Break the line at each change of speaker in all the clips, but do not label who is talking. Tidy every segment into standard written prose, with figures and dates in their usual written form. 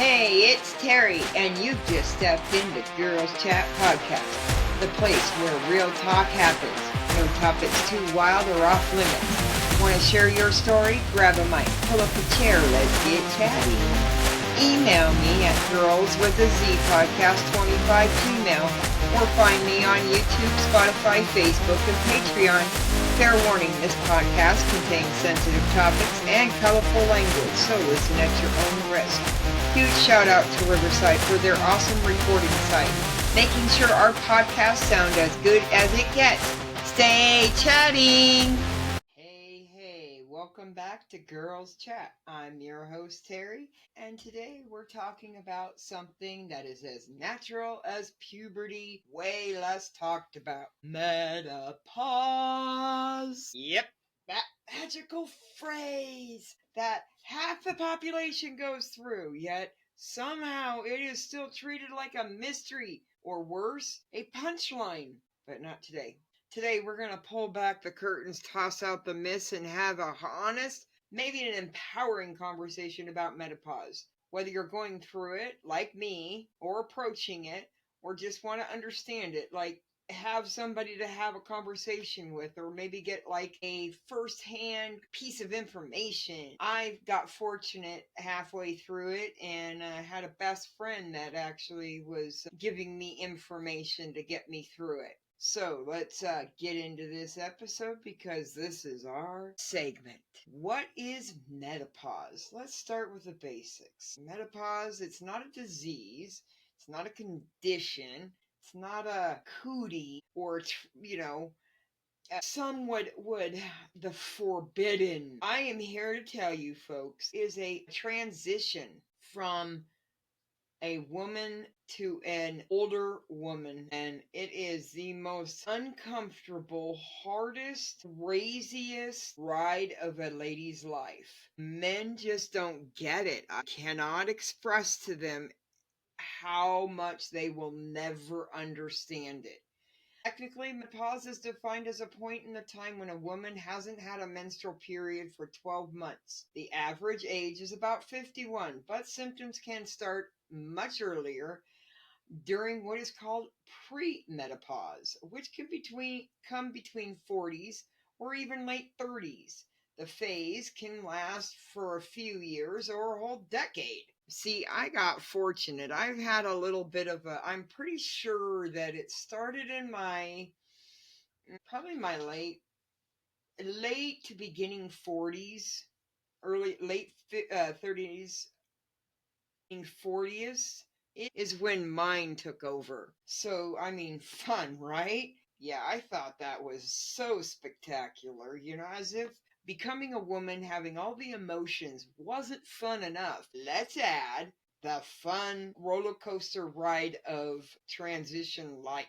Hey, it's Teri, and you've just stepped into Girlz Chat Podcast, the place where real talk happens. No topics too wild or off limits. Want to share your story? Grab a mic, pull up a chair, let's get chatty. Email me at girlswithaz25gmail, or find me on YouTube, Spotify, Facebook, and Patreon. Fair warning, this podcast contains sensitive topics and colorful language, so listen at your own risk. Huge shout out to Riverside for their awesome recording site, making sure our podcasts sound as good as it gets. Stay chatting! Hey, welcome back to Girlz Chat. I'm your host, Teri, and today we're talking about something that is as natural as puberty, way less talked about. Menopause. Yep, that magical phrase that half the population goes through, yet somehow it is still treated like a mystery, or worse, a punchline. But not today. Today we're going to pull back the curtains, toss out the myths, and have a honest, maybe an empowering conversation about menopause. Whether you're going through it, like me, or approaching it, or just want to understand it, like have somebody to have a conversation with, or maybe get like a first-hand piece of information. I got fortunate halfway through it, and had a best friend that actually was giving me information to get me through it. So let's get into this episode, because this is our segment. What is menopause? Let's start with the basics. Menopause, it's not a disease. It's not a condition. It's not a cootie, or, some would the forbidden. I am here to tell you, folks, is a transition from a woman to an older woman, and it is the most uncomfortable, hardest, craziest ride of a lady's life. Men just don't get it. I cannot express to them how much they will never understand it. Technically, menopause is defined as a point in the time when a woman hasn't had a menstrual period for 12 months. The average age is about 51, but symptoms can start much earlier during what is called premenopause, which can come between 40s or even late 30s. The phase can last for a few years or a whole decade. See, I got fortunate. I've had a little bit of I'm pretty sure that it started in probably my late to beginning 40s, late 30s, 40s is when mine took over. So, I mean, fun, right? Yeah, I thought that was so spectacular, as if becoming a woman, having all the emotions wasn't fun enough. Let's add the fun roller coaster ride of transition life.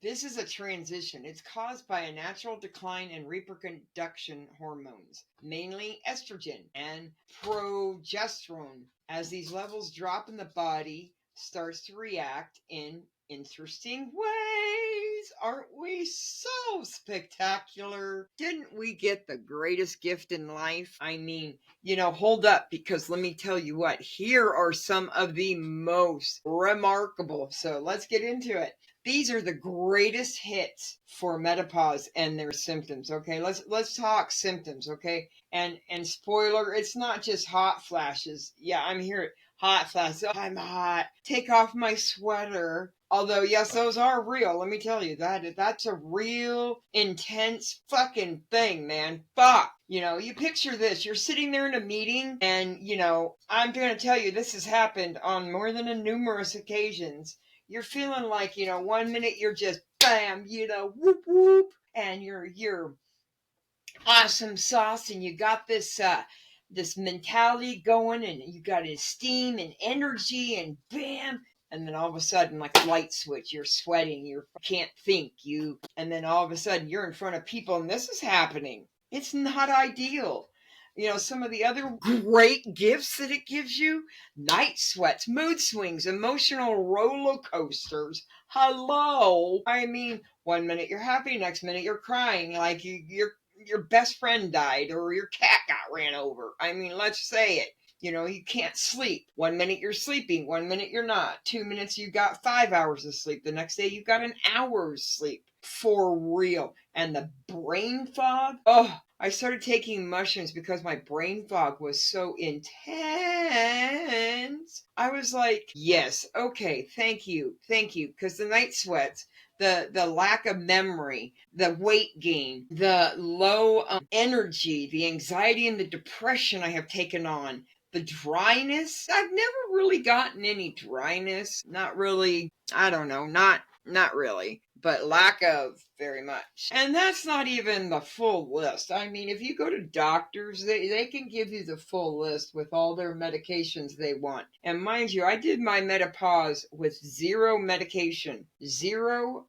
This is a transition. It's caused by a natural decline in reproduction hormones, mainly estrogen and progesterone. As these levels drop in the body starts to react in interesting ways. Aren't we so spectacular? Didn't we get the greatest gift in life? I mean, hold up, because let me tell you what, here are some of the most remarkable. So let's get into it. These are the greatest hits for menopause and their symptoms. Okay, let's talk symptoms. Okay, and spoiler, it's not just hot flashes. Yeah, I'm here. Hot flashes. Oh, I'm hot. Take off my sweater. Although, yes, those are real. Let me tell you, that's a real intense fucking thing, man. Fuck. You picture this. You're sitting there in a meeting, and, I'm going to tell you, this has happened on more than a numerous occasions. You're feeling like, 1 minute you're just bam, whoop whoop, and you're awesome sauce, and you got this mentality going, and you got esteem and energy, and bam, and then all of a sudden, like a light switch, you're sweating, you can't think, and then all of a sudden you're in front of people, and this is happening. It's not ideal. Some of the other great gifts that it gives you: night sweats, mood swings, emotional roller coasters. Hello. I mean, 1 minute you're happy, next minute you're crying, like your best friend died, or your cat got ran over. I mean, let's say it. You can't sleep. 1 minute you're sleeping, 1 minute you're not. 2 minutes you got 5 hours of sleep. The next day you got an hour's sleep. For real. And the brain fog. Oh, I started taking mushrooms because my brain fog was so intense. I was like, yes, okay, thank you, thank you. Because the night sweats, the lack of memory, the weight gain, the low energy, the anxiety and the depression I have taken on, the dryness. I've never really gotten any dryness. Not really. I don't know. Not really, but lack of very much. And that's not even the full list. I mean, if you go to doctors, they can give you the full list with all their medications they want. And mind you, I did my menopause with zero medication, zero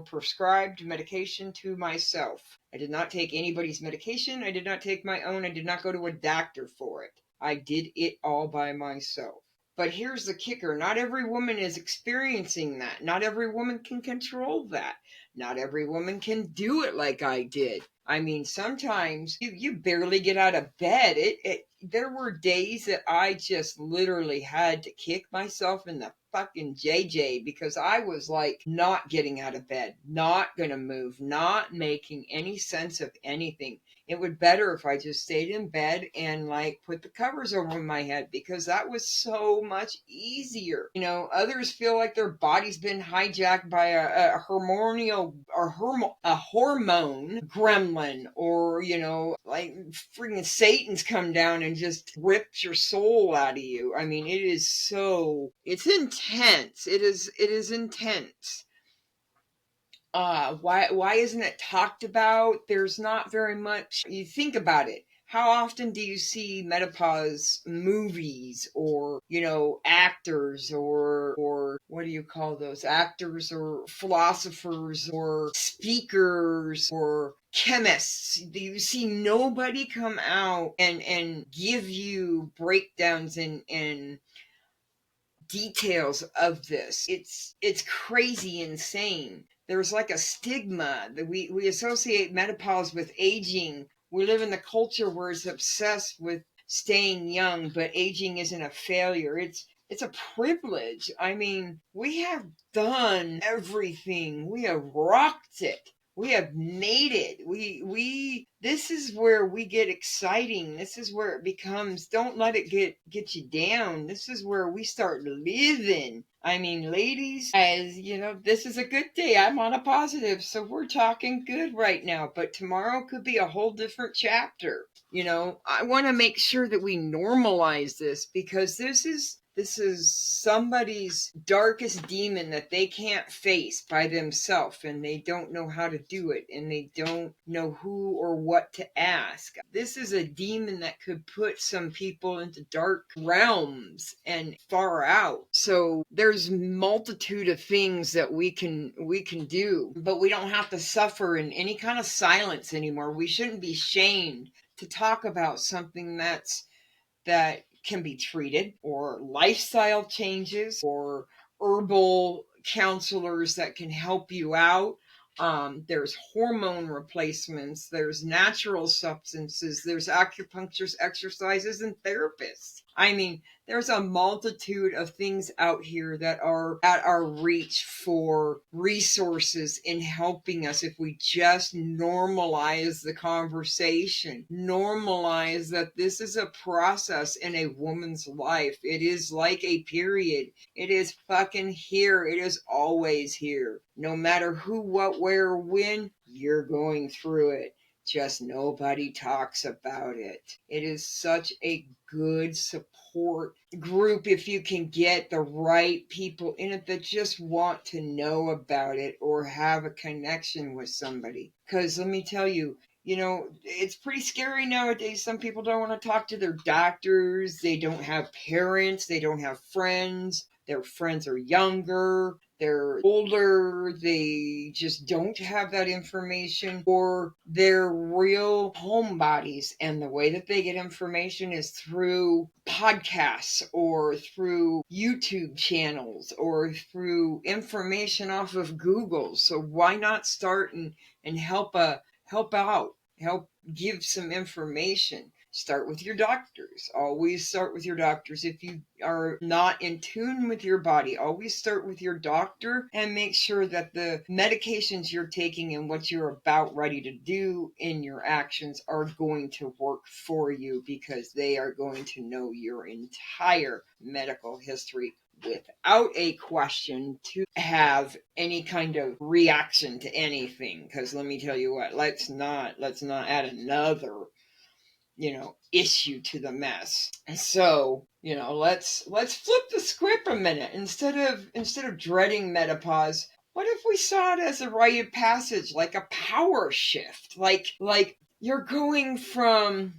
prescribed medication to myself. I did not take anybody's medication. I did not take my own. I did not go to a doctor for it. I did it all by myself. But here's the kicker. Not every woman is experiencing that. Not every woman can control that. Not every woman can do it like I did. I mean, sometimes you barely get out of bed. There were days that I just literally had to kick myself in the fucking JJ because I was like not getting out of bed, not gonna move, not making any sense of anything. It would better if I just stayed in bed and like put the covers over my head because that was so much easier. Others feel like their body's been hijacked by a hormone gremlin, or like freaking Satan's come down and just ripped your soul out of you. I mean, it's intense. It is intense. Why isn't it talked about? There's not very much. You think about it. How often do you see menopause movies, or actors, or what do you call those actors, or philosophers, or speakers, or chemists? Do you see nobody come out and give you breakdowns and details of this? It's crazy insane. There's like a stigma that we associate menopause with aging. We live in the culture where it's obsessed with staying young, but aging isn't a failure. It's a privilege. I mean, we have done everything. We have rocked it. We have made it. This is where we get exciting. This is where it becomes, don't let it get you down. This is where we start living. I mean, ladies, as you know, this is a good day. I'm on a positive, so we're talking good right now, but tomorrow could be a whole different chapter. I want to make sure that we normalize this, because this is somebody's darkest demon that they can't face by themselves, and they don't know how to do it, and they don't know who or what to ask. This is a demon that could put some people into dark realms and far out. So there's multitude of things that we can do, but we don't have to suffer in any kind of silence anymore. We shouldn't be shamed to talk about something that can be treated, or lifestyle changes, or herbal counselors that can help you out. There's hormone replacements, there's natural substances, there's acupuncturists, exercises, and therapists. I mean, there's a multitude of things out here that are at our reach for resources in helping us if we just normalize the conversation. Normalize that this is a process in a woman's life. It is like a period. It is fucking here. It is always here. No matter who, what, where, when, you're going through it. Just nobody talks about it. It is such a good support group if you can get the right people in it that just want to know about it or have a connection with somebody. Because let me tell you, it's pretty scary nowadays. Some people don't want to talk to their doctors. They don't have parents. They don't have friends. Their friends are younger. They're older. They just don't have that information, or they're real homebodies. And the way that they get information is through podcasts, or through YouTube channels, or through information off of Google. So why not start and help out, help give some information. start with your doctors. Always start with your doctors. If you are not in tune with your body, always start with your doctor and make sure that the medications you're taking and what you're about ready to do in your actions are going to work for you, because they are going to know your entire medical history without a question to have any kind of reaction to anything. Because let me tell you what, let's not add another issue to the mess. So let's flip the script a minute. Instead of dreading menopause, what if we saw it as a rite of passage, like a power shift, like you're going from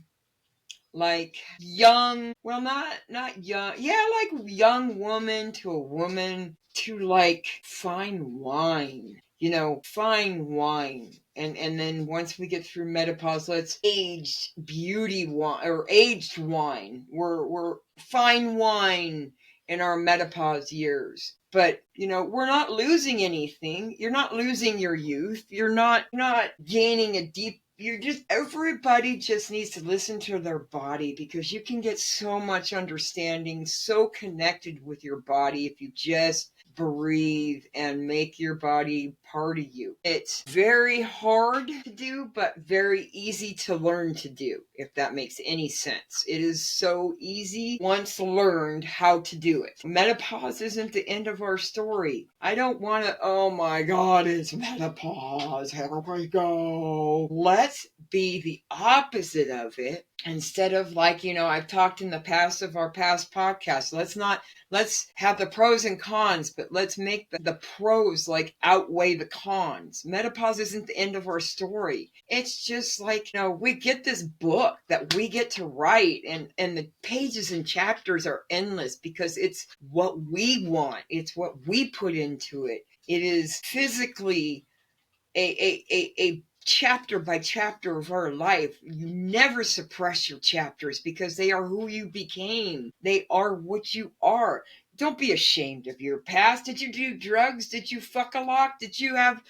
like young, well, not young, yeah, like young woman to a woman to like fine wine, fine wine. And then once we get through menopause, let's aged beauty wine or aged wine. We're fine wine in our menopause years. But we're not losing anything. You're not losing your youth. You're not gaining a deep, everybody just needs to listen to their body, because you can get so much understanding, so connected with your body if you just breathe and make your body part of you. It's very hard to do, but very easy to learn to do, if that makes any sense. It is so easy once learned how to do it. Menopause isn't the end of our story. I don't want to, oh my God, it's menopause, here we go. Let's be the opposite of it. Instead of I've talked in the past of our past podcasts, let's have the pros and cons, but let's make the pros outweigh the cons. Menopause isn't the end of our story. It's just we get this book that we get to write, and the pages and chapters are endless, because it's what we want. It's what we put into it. It is physically a chapter by chapter of our life. You never suppress your chapters, because they are who you became. They are what you are. Don't be ashamed of your past. Did you do drugs? Did you fuck a lot? Did you have,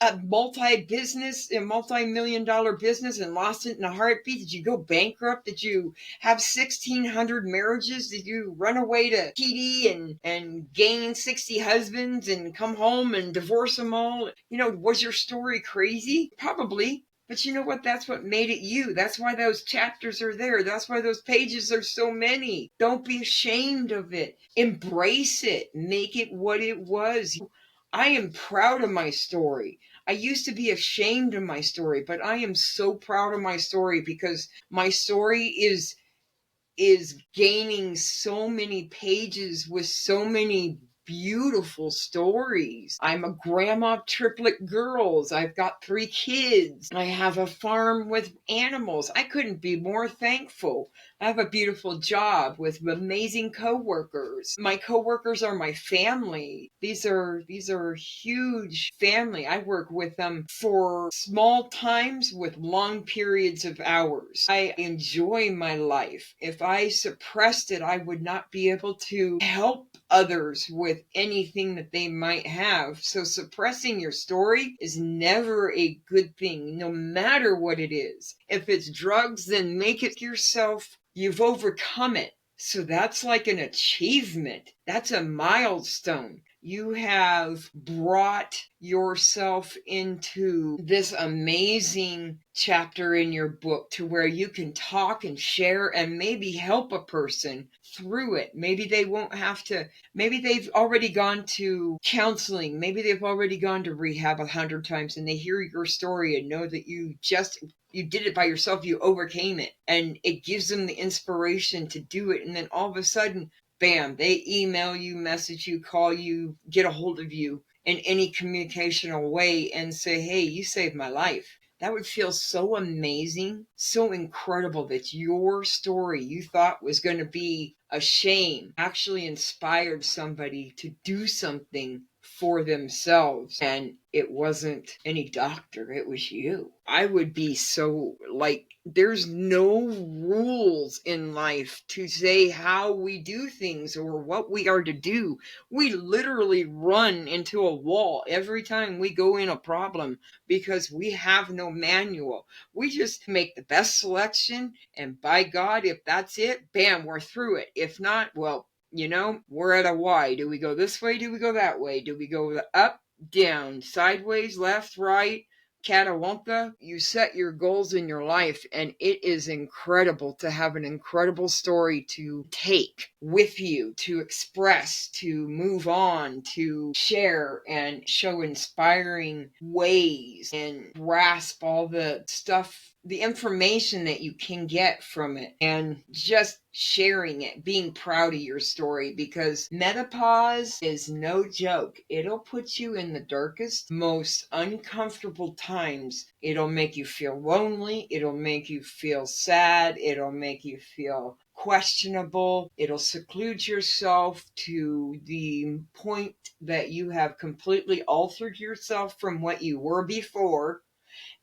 a multi-million-dollar business and lost it in a heartbeat? Did you go bankrupt? Did you have 1,600 marriages? Did you run away to PD and gain 60 husbands and come home and divorce them all? Was your story crazy? Probably. But you know what? That's what made it you. That's why those chapters are there. That's why those pages are so many. Don't be ashamed of it. Embrace it. Make it what it was. I am proud of my story. I used to be ashamed of my story, but I am so proud of my story, because my story is gaining so many pages with so many beautiful stories. I'm a grandma of triplet girls. I've got 3 kids. I have a farm with animals. I couldn't be more thankful. I have a beautiful job with amazing coworkers. My coworkers are my family. These are huge family. I work with them for small times with long periods of hours. I enjoy my life. If I suppressed it, I would not be able to help others with anything that they might have. So suppressing your story is never a good thing, no matter what it is. If it's drugs, then make it yourself. You've overcome it. So that's like an achievement. That's a milestone. You have brought yourself into this amazing chapter in your book, to where you can talk and share and maybe help a person through it. Maybe they won't have to, maybe they've already gone to counseling. Maybe they've already gone to rehab 100 times, and they hear your story and know that you did it by yourself. You overcame it, and it gives them the inspiration to do it. And then all of a sudden, bam, they email you, message you, call you, get a hold of you in any communicational way and say, hey, you saved my life. That would feel so amazing, so incredible, that your story you thought was going to be a shame actually inspired somebody to do something for themselves. And it wasn't any doctor, it was you. I would be so like, there's no rules in life to say how we do things or what we are to do. We literally run into a wall every time we go in a problem because we have no manual. We just make the best selection, and by God, if that's it, bam, we're through it. If not, well, we're at a Y. Do we go this way? Do we go that way? Do we go up, down, sideways, left, right? Catawonka? You set your goals in your life, and it is incredible to have an incredible story to take with you, to express, to move on, to share and show inspiring ways and grasp all the stuff, the information that you can get from it, and just sharing it, being proud of your story, because menopause is no joke. It'll put you in the darkest, most uncomfortable times. It'll make you feel lonely. It'll make you feel sad. It'll make you feel questionable. It'll seclude yourself to the point that you have completely altered yourself from what you were before,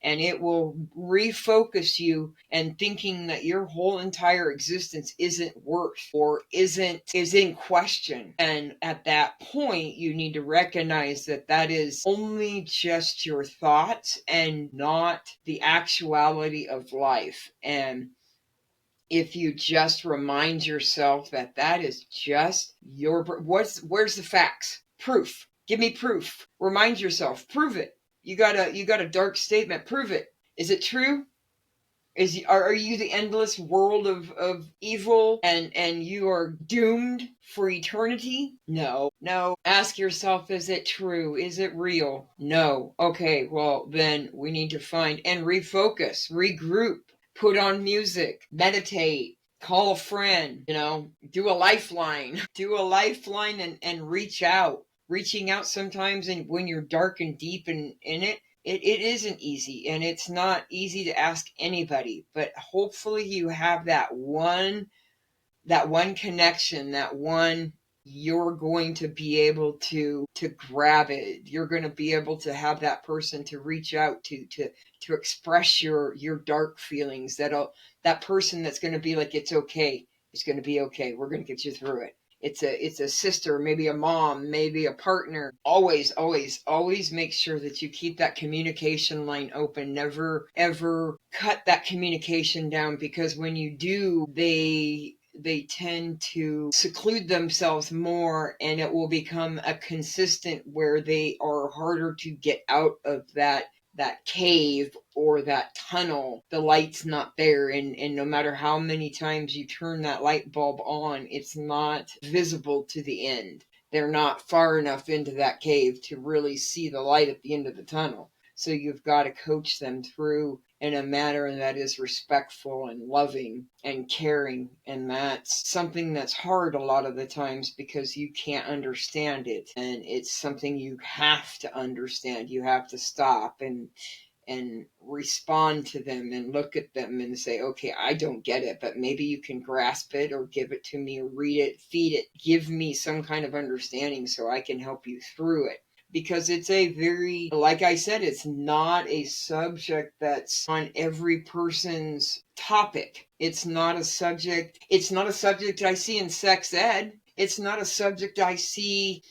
and it will refocus you and thinking that your whole entire existence isn't worth or is in question. And at that point, you need to recognize that that is only just your thoughts and not the actuality of life. And if you just remind yourself that that is just where's the facts? Proof. Give me proof. Remind yourself. Prove it. You got a dark statement. Prove it. Is it true? Are you the endless world of evil and you are doomed for eternity? No. No. Ask yourself, is it true? Is it real? No. Okay, well then we need to find and refocus, regroup, put on music, meditate, call a friend, do a lifeline. Do a lifeline and reach out. Reaching out sometimes, and when you're dark and deep in it, it isn't easy, and it's not easy to ask anybody, but hopefully you have that one connection, that one, you're going to be able to grab it. You're going to be able to have that person to reach out to express your dark feelings. That person that's going to be like, it's okay. It's going to be okay. We're going to get you through it. It's a sister, maybe a mom, maybe a partner. Always, always, always make sure that you keep that communication line open. Never, ever cut that communication down, because when you do, they tend to seclude themselves more, and it will become a consistent where they are harder to get out of that cave or that tunnel. The light's not there, and no matter how many times you turn that light bulb on, it's not visible to the end. They're not far enough into that cave to really see the light at the end of the tunnel. So you've got to coach them through in a manner that is respectful and loving and caring. And that's something that's hard a lot of the times because you can't understand it. And it's something you have to understand. You have to stop and respond to them and look at them and say, okay, I don't get it, but maybe you can grasp it or give it to me or read it, feed it, give me some kind of understanding so I can help you through it. Because it's a very, like I said, it's not a subject that's on every person's topic. It's not a subject I see in sex ed. It's not a subject I see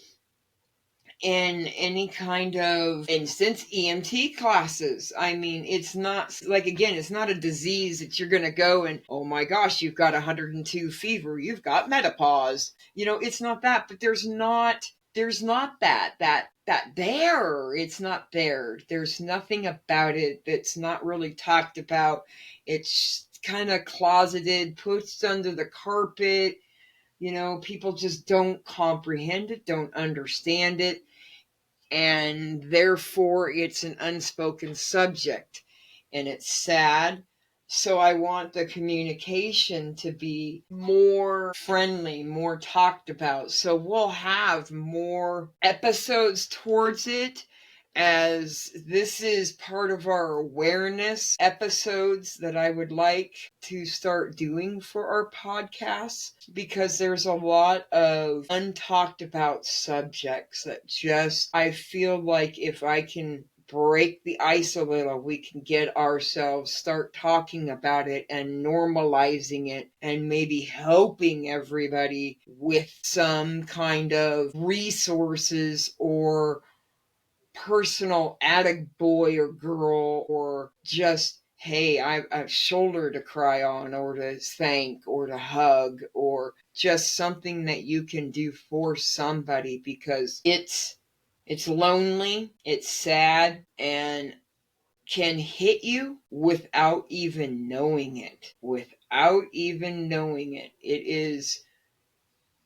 in any kind of instance EMT classes. I mean, it's not like, again, it's not a disease that you're going to go and, oh my gosh, you've got 102 fever, you've got menopause. It's not that, but there's not that there. It's not there. There's nothing about it that's not really talked about. It's kind of closeted, pushed under the carpet. People just don't comprehend it, don't understand it, and therefore it's an unspoken subject, and it's sad. So I want the communication to be more friendly, more talked about. So we'll have more episodes towards it. as this is part of our awareness episodes that I would like to start doing for our podcast, because there's a lot of untalked about subjects that just, I feel like if I can break the ice a little, we can get ourselves start talking about it and normalizing it and maybe helping everybody with some kind of resources or personal addict boy or girl, or just, hey, I have a shoulder to cry on, or to thank, or to hug, or just something that you can do for somebody, because it's lonely, it's sad, and can hit you without even knowing it. Without even knowing it. It is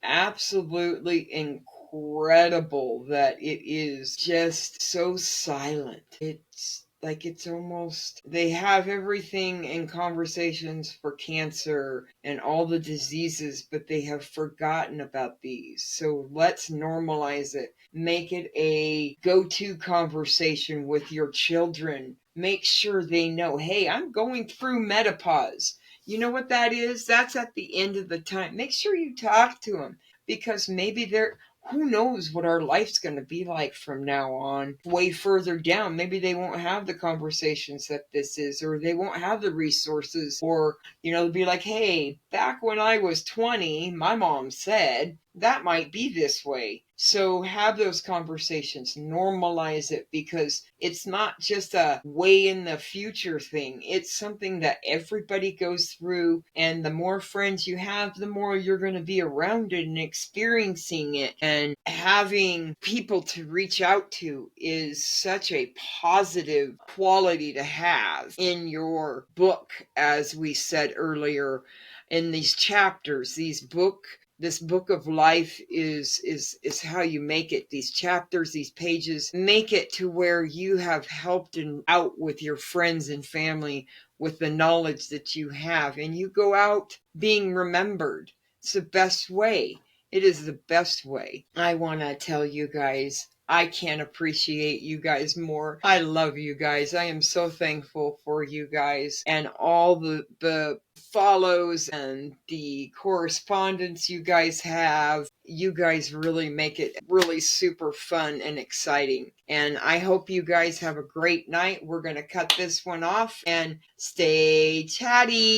absolutely incredible that it is just so silent. It's like, it's almost, they have everything in conversations for cancer and all the diseases, but they have forgotten about these. So let's normalize it. Make it a go-to conversation with your children. Make sure they know, hey, I'm going through menopause. You know what that is? That's at the end of the time. Make sure you talk to them, because maybe they're, who knows what our life's going to be like from now on, way further down. Maybe they won't have the conversations that this is, or they won't have the resources, or, they'll be like, hey, back when I was 20, my mom said that might be this way. So have those conversations, normalize it, because it's not just a way in the future thing. It's something that everybody goes through, and the more friends you have, the more you're going to be around it and experiencing it. And having people to reach out to is such a positive quality to have in your book, as we said earlier, in these chapters. This book of life is how you make it. These chapters, these pages, make it to where you have helped out with your friends and family with the knowledge that you have, and you go out being remembered. It's the best way. It is the best way. I want to tell you guys, I can't appreciate you guys more. I love you guys. I am so thankful for you guys and all the follows and the correspondence you guys have. You guys really make it really super fun and exciting. And I hope you guys have a great night. We're going to cut this one off and stay chatty.